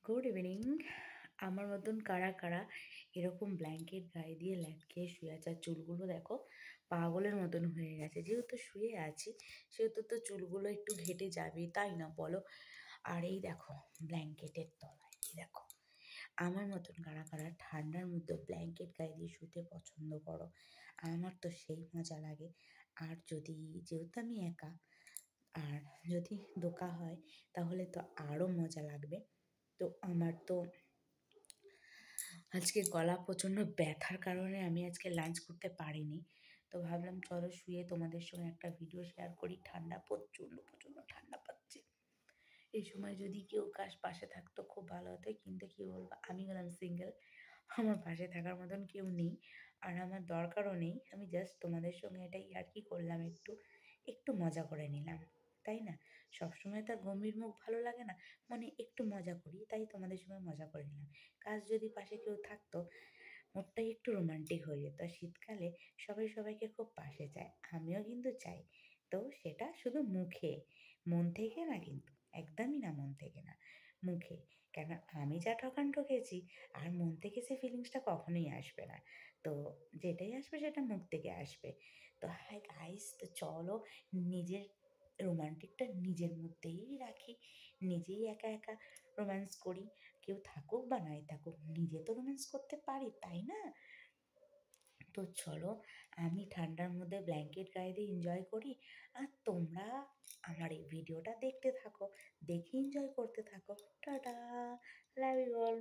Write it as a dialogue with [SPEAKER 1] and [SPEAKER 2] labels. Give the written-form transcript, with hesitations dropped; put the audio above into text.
[SPEAKER 1] Good evening. আমার মতন কারা কারা এরকম ব্ল্যাঙ্কেট গায়ে দিয়ে ল্যাটকে শুয়ে আছে? আর চুলগুলো দেখো পাগলের মতন হয়ে গেছে। যেহেতু শুয়ে আছি সেহেতু তো চুলগুলো একটু ঘেটে যাবে, তাই না বলো? আর এই দেখো ব্ল্যাঙ্কেটের তলায়, এই দেখো আমার মতন কারা কারা ঠান্ডার মধ্যে ব্ল্যাঙ্কেট গায়ে দিয়ে শুতে পছন্দ করো? আমার তো সেই মজা লাগে। আর যেহেতু আমি একা, আর যদি দোকা হয় তাহলে তো আরও মজা লাগবে। তো আমার তো আজকে গলা প্রচণ্ড ব্যথার কারণে আমি আজকে লাঞ্চ করতে পারিনি। তো ভাবলাম চলো শুয়ে তোমাদের সঙ্গে একটা ভিডিও শেয়ার করি। ঠান্ডা প্রচণ্ড প্রচণ্ড ঠান্ডা পাচ্ছে। এই সময় যদি কেউ পাশে থাকতো খুব ভালো হতো, কিন্তু কী বলবো, আমি হলাম সিঙ্গেল, আমার পাশে থাকার মতন কেউ নেই। আর আমার দরকারও নেই। আমি জাস্ট তোমাদের সঙ্গে এটা ইয়ার্কি করলাম, একটু একটু মজা করে নিলাম, তাই না? সবসময় তো আর গম্ভীর মুখ ভালো লাগে না, মানে একটু মজা করি, তাই তোমাদের সঙ্গে মজা করে নিলাম। কাজ যদি পাশে কেউ থাকতো মুডটাই একটু রোমান্টিক হয়ে যেত। আর শীতকালে সবাই সবাইকে খুব পাশে চায়, আমিও কিন্তু চাই। তো সেটা শুধু মুখে, মন থেকে না, কিন্তু একদমই না, মন থেকে না, মুখে। কেন, আমি যা ঠকান ঠকেছি, আর মন থেকে সে ফিলিংসটা কখনোই আসবে না। তো যেটাই আসবে সেটা মুখ থেকে আসবে। তো হাই গাইস, তো চলো নিজের রোমান্টিকটা নিজের মধ্যেই রাখি, নিজেই একা একা রোম্যান্স করি। কেউ থাকুক বা নাই থাকুক, নিজে তো রোম্যান্স করতে পারি, তাই না? তো চলো, আমি ঠান্ডার মধ্যে ব্ল্যাঙ্কেট গায়ে দিয়ে এনজয় করি, আর তোমরা আমার এই ভিডিওটা দেখতে থাকো, দেখে এনজয় করতে থাকো। Tata, love you all.